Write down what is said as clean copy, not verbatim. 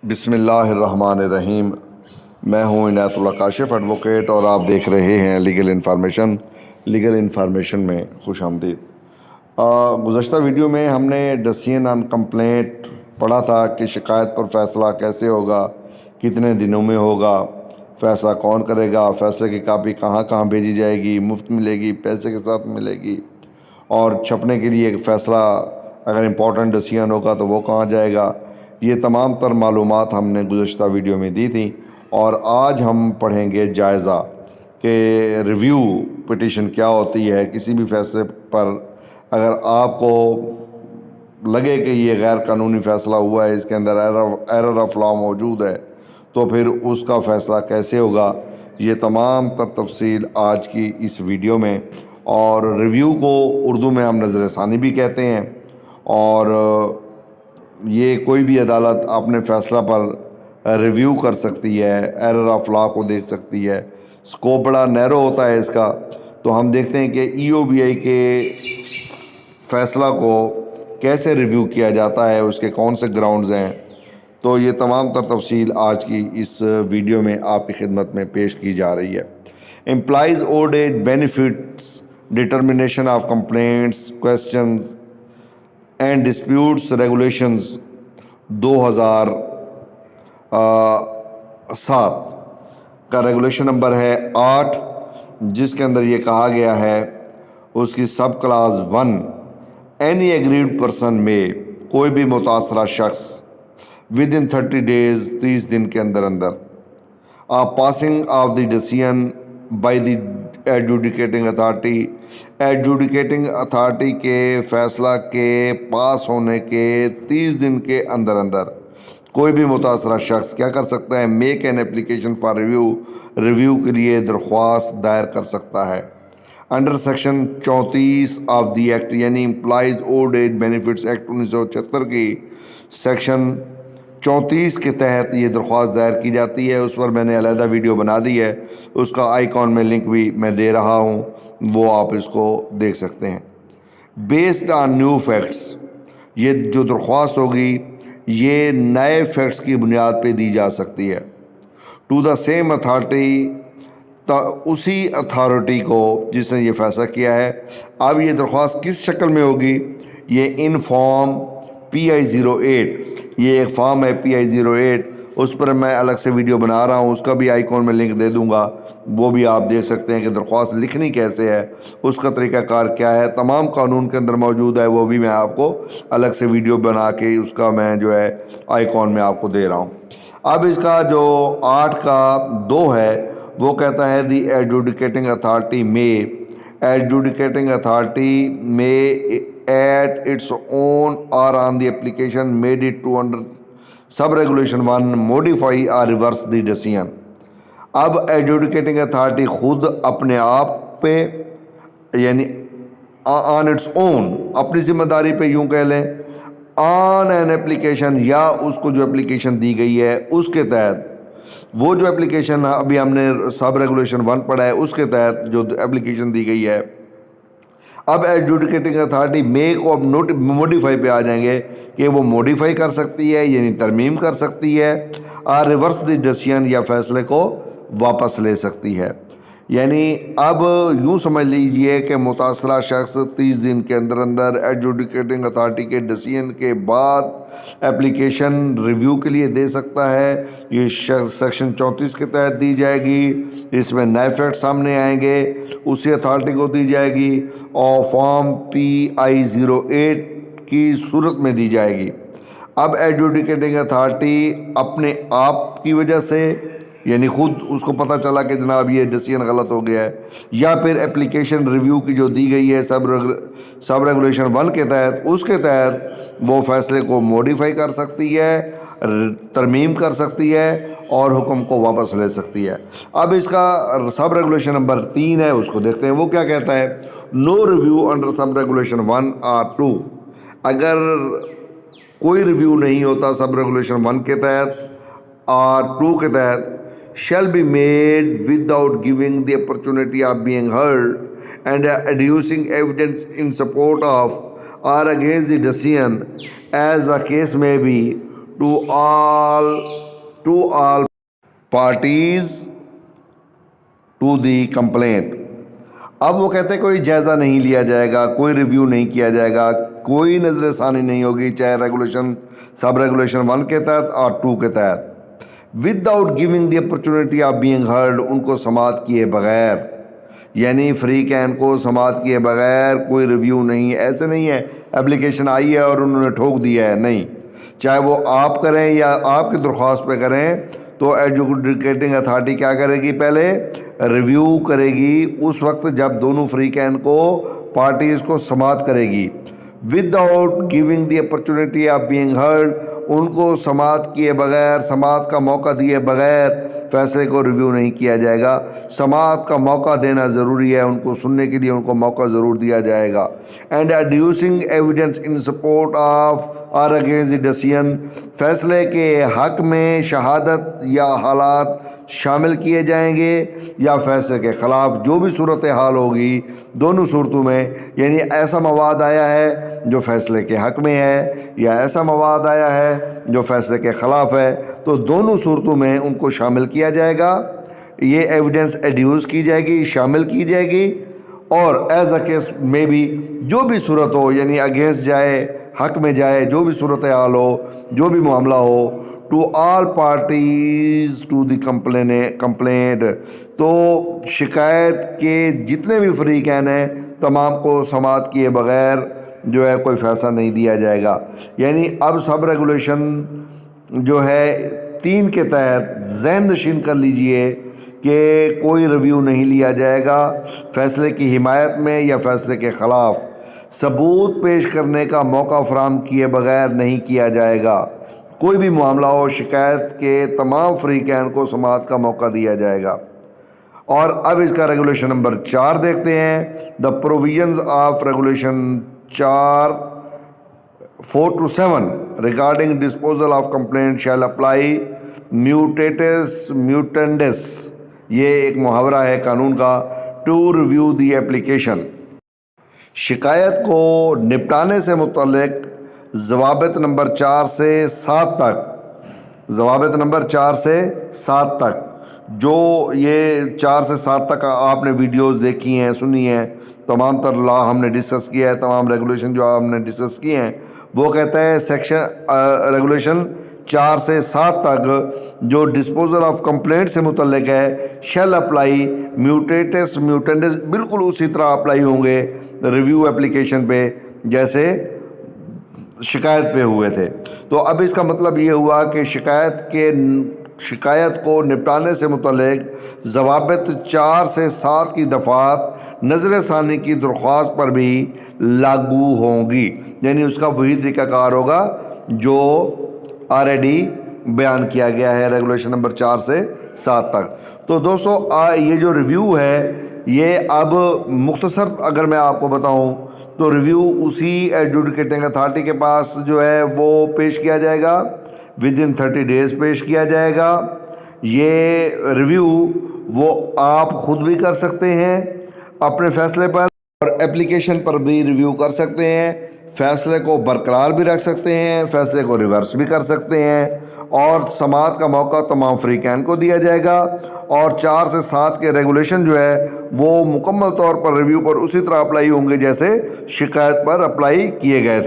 بسم اللہ الرحمن الرحیم۔ میں ہوں عنایت اللہ کاشف ایڈوکیٹ اور آپ دیکھ رہے ہیں لیگل انفارمیشن میں خوش آمدید۔ گزشتہ ویڈیو میں ہم نے ڈسیزن آن کمپلینٹ پڑھا تھا کہ شکایت پر فیصلہ کیسے ہوگا، کتنے دنوں میں ہوگا، فیصلہ کون کرے گا، فیصلے کی کاپی کہاں کہاں بھیجی جائے گی، مفت ملے گی، پیسے کے ساتھ ملے گی، اور چھپنے کے لیے فیصلہ اگر امپورٹنٹ ڈسیزن ہوگا تو وہ کہاں جائے گا۔ یہ تمام تر معلومات ہم نے گزشتہ ویڈیو میں دی تھیں، اور آج ہم پڑھیں گے جائزہ کہ ریویو پٹیشن کیا ہوتی ہے۔ کسی بھی فیصلے پر اگر آپ کو لگے کہ یہ غیر قانونی فیصلہ ہوا ہے، اس کے اندر ایرر آف لا موجود ہے، تو پھر اس کا فیصلہ کیسے ہوگا، یہ تمام تر تفصیل آج کی اس ویڈیو میں۔ اور ریویو کو اردو میں ہم نظر ثانی بھی کہتے ہیں، اور یہ کوئی بھی عدالت اپنے فیصلہ پر ریویو کر سکتی ہے، ایرر آف لا کو دیکھ سکتی ہے۔ سکوپ بڑا نیرو ہوتا ہے اس کا، تو ہم دیکھتے ہیں کہ ای او بی آئی کے فیصلہ کو کیسے ریویو کیا جاتا ہے، اس کے کون سے گراؤنڈز ہیں۔ تو یہ تمام تر تفصیل آج کی اس ویڈیو میں آپ کی خدمت میں پیش کی جا رہی ہے۔ Employees old age benefits determination of complaints questions and disputes regulations 2007 کا ریگولیشن نمبر ہے 8، جس کے اندر یہ کہا گیا ہے، اس کی sub class 1، any agreed person میں، کوئی بھی متاثرہ شخص ود ان 30 days 30 دن کے اندر passing of the decision by the adjudicating authority, adjudicating authority کے فیصلہ کے پاس ہونے کے 30 دن کے اندر کوئی بھی متاثرہ شخص کیا کر سکتا ہے، make an application for review کے لیے درخواست دائر کر سکتا ہے۔ Under section 34 of the act, یعنی employees old age benefits act 1976 کی سیکشن 34 کے تحت یہ درخواست دائر کی جاتی ہے۔ اس پر میں نے علیحدہ ویڈیو بنا دی ہے، اس کا آئیکن میں لنک بھی میں دے رہا ہوں، وہ آپ اس کو دیکھ سکتے ہیں۔ بیسڈ آن نیو فیکٹس، یہ جو درخواست ہوگی یہ نئے فیکٹس کی بنیاد پہ دی جا سکتی ہے۔ ٹو دا سیم اتھارٹی، اسی اتھارٹی کو جس نے یہ فیصلہ کیا ہے۔ اب یہ درخواست کس شکل میں ہوگی، یہ ان فارم PI-08، یہ ایک فارم ہے PI-08، اس پر میں الگ سے ویڈیو بنا رہا ہوں، اس کا بھی آئیکن میں لنک دے دوں گا، وہ بھی آپ دیکھ سکتے ہیں کہ درخواست لکھنی کیسے ہے، اس کا طریقہ کار کیا ہے، تمام قانون کے اندر موجود ہے، وہ بھی میں آپ کو الگ سے ویڈیو بنا کے اس کا میں جو ہے آئیکن میں آپ کو دے رہا ہوں۔ اب اس کا جو 8 کا 2 ہے، وہ کہتا ہے دی ایڈجوڈیکیٹنگ اتھارٹی میں، ایڈجوڈیکیٹنگ اتھارٹی میں at its own or on the application made it to under sub regulation 1 modify or reverse the decision۔ اب ایڈجوڈیکیٹنگ اتھارٹی خود اپنے آپ پہ، یعنی on its own، اپنی ذمہ داری پہ یوں کہہ لیں، on an application، یا اس کو جو اپلیکیشن دی گئی ہے اس کے تحت، وہ جو اپلیکیشن ابھی ہم نے سب ریگولیشن 1 پڑھا ہے اس کے تحت جو اپلیکیشن دی گئی ہے، اب ایڈجوڈیکیٹنگ اتھارٹی میں کو اب موڈیفائی پہ آ جائیں گے کہ وہ موڈیفائی کر سکتی ہے، یعنی ترمیم کر سکتی ہے، اور ریورس دی ڈیسیژن، یا فیصلے کو واپس لے سکتی ہے۔ یعنی اب یوں سمجھ لیجئے کہ متاثرہ شخص 30 دن کے اندر ایڈجوڈیکیٹنگ اتھارٹی کے ڈیسیژن کے بعد اپلیکیشن ریویو کے لیے دے سکتا ہے۔ یہ سیکشن 34 کے تحت دی جائے گی، اس میں نئے فیکٹ سامنے آئیں گے، اسی اتھارٹی کو دی جائے گی، اور فارم PI-08 کی صورت میں دی جائے گی۔ اب ایڈجوڈیکیٹنگ اتھارٹی اپنے آپ کی وجہ سے، یعنی خود اس کو پتہ چلا کہ جناب یہ ڈیسیژن غلط ہو گیا ہے، یا پھر اپلیکیشن ریویو کی جو دی گئی ہے سب ریگولیشن 1 کے تحت، اس کے تحت وہ فیصلے کو موڈیفائی کر سکتی ہے، ترمیم کر سکتی ہے، اور حکم کو واپس لے سکتی ہے۔ اب اس کا سب ریگولیشن نمبر 3 ہے، اس کو دیکھتے ہیں وہ کیا کہتا ہے۔ نو ریویو انڈر سب ریگولیشن 1 اور 2، اگر کوئی ریویو نہیں ہوتا سب ریگولیشن 1 کے تحت اور 2 کے تحت، shall be made without giving the opportunity of being heard and adducing evidence in support of or against the decision, as the case may be, to all parties to the complaint. اب وہ کہتے ہیں کوئی جائزہ نہیں لیا جائے گا, کوئی ریویو نہیں کیا جائے گا, کوئی نظر ثانی نہیں ہوگی, چاہے ریگولیشن سب ریگولیشن 1 کے تحت اور 2 کے تحت. Without giving the opportunity of being heard, ان کو سماعت کیے بغیر, یعنی فری کین کو سماعت کیے بغیر کوئی ریویو نہیں. ایسے نہیں ہے اپلیکیشن آئی ہے اور انہوں نے ٹھوک دیا ہے, نہیں. چاہے وہ آپ کریں یا آپ کی درخواست پہ کریں تو ایڈجوکیٹنگ اتھارٹی کیا کرے گی, پہلے ریویو کرے گی اس وقت جب دونوں فری کین کو پارٹیز کو سماعت کرے گی. Without giving the opportunity of being heard, ان کو سماعت کیے بغیر, سماعت کا موقع دیے بغیر فیصلے کو ریویو نہیں کیا جائے گا. سماعت کا موقع دینا ضروری ہے, ان کو سننے کے لیے ان کو موقع ضرور دیا جائے گا. And adducing evidence in support of or against the decision, فیصلے کے حق میں شہادت یا حالات شامل کیے جائیں گے یا فیصلے کے خلاف, جو بھی صورتحال ہوگی دونوں صورتوں میں. یعنی ایسا مواد آیا ہے جو فیصلے کے حق میں ہے یا ایسا مواد آیا ہے جو فیصلے کے خلاف ہے, تو دونوں صورتوں میں ان کو شامل کیا جائے گا. یہ ایویڈنس ایڈیوس کی جائے گی, شامل کی جائے گی, اور ایز اے کیس میں بھی جو بھی صورت ہو, یعنی اگینسٹ جائے, حق میں جائے, جو بھی صورتحال ہو, جو بھی معاملہ ہو, to all parties to the complaint, تو شکایت کے جتنے بھی فریقین ہیں تمام کو سماعت کیے بغیر جو ہے کوئی فیصلہ نہیں دیا جائے گا. یعنی اب سب ریگولیشن جو ہے 3 کے تحت ذہن نشین کر لیجئے کہ کوئی ریویو نہیں لیا جائے گا فیصلے کی حمایت میں یا فیصلے کے خلاف. ثبوت پیش کرنے کا موقع فراہم کیے بغیر نہیں کیا جائے گا. کوئی بھی معاملہ ہو, شکایت کے تمام فریقین کو سماعت کا موقع دیا جائے گا. اور اب اس کا ریگولیشن نمبر 4 دیکھتے ہیں. The provisions of regulation 4 to 7 regarding disposal of complaint shall apply mutatis mutandis, یہ ایک محاورہ ہے قانون کا, ٹو ریویو دی اپلیکیشن. شکایت کو نپٹانے سے متعلق ضوابط نمبر 4 سے 7 تک, ضوابط نمبر 4 سے 7 تک, جو یہ 4 سے 7 تک آپ نے ویڈیوز دیکھی ہیں, سنی ہیں, تمام تر لا ہم نے ڈسکس کیا ہے, تمام ریگولیشن جو ہم نے ڈسکس کیے ہیں, وہ کہتا ہے سیکشن ریگولیشن 4 سے 7 تک جو ڈسپوزل آف کمپلینٹ سے متعلق ہے, شیل اپلائی میوٹیٹس میوٹینڈس, بالکل اسی طرح اپلائی ہوں گے ریویو اپلیکیشن پہ جیسے شکایت پہ ہوئے تھے. تو اب اس کا مطلب یہ ہوا کہ شکایت کو نپٹانے سے متعلق ضوابط 4 سے 7 کی دفعات نظر ثانی کی درخواست پر بھی لاگو ہوں گی. یعنی اس کا وہی طریقہ کار ہوگا جو آلریڈی بیان کیا گیا ہے ریگولیشن نمبر 4 سے 7 تک. تو دوستو یہ جو ریویو ہے یہ اب مختصر اگر میں آپ کو بتاؤں تو ریویو اسی ایڈجوڈیکیٹنگ اتھارٹی کے پاس جو ہے وہ پیش کیا جائے گا, ود ان 30 days پیش کیا جائے گا. یہ ریویو وہ آپ خود بھی کر سکتے ہیں اپنے فیصلے پر, اور اپلیکیشن پر بھی ریویو کر سکتے ہیں. فیصلے کو برقرار بھی رکھ سکتے ہیں, فیصلے کو ریورس بھی کر سکتے ہیں, اور سماعت کا موقع تمام فریقین کو دیا جائے گا. اور 4 سے 7 کے ریگولیشن جو ہے وہ مکمل طور پر ریویو پر اسی طرح اپلائی ہوں گے جیسے شکایت پر اپلائی کیے گئے تھے.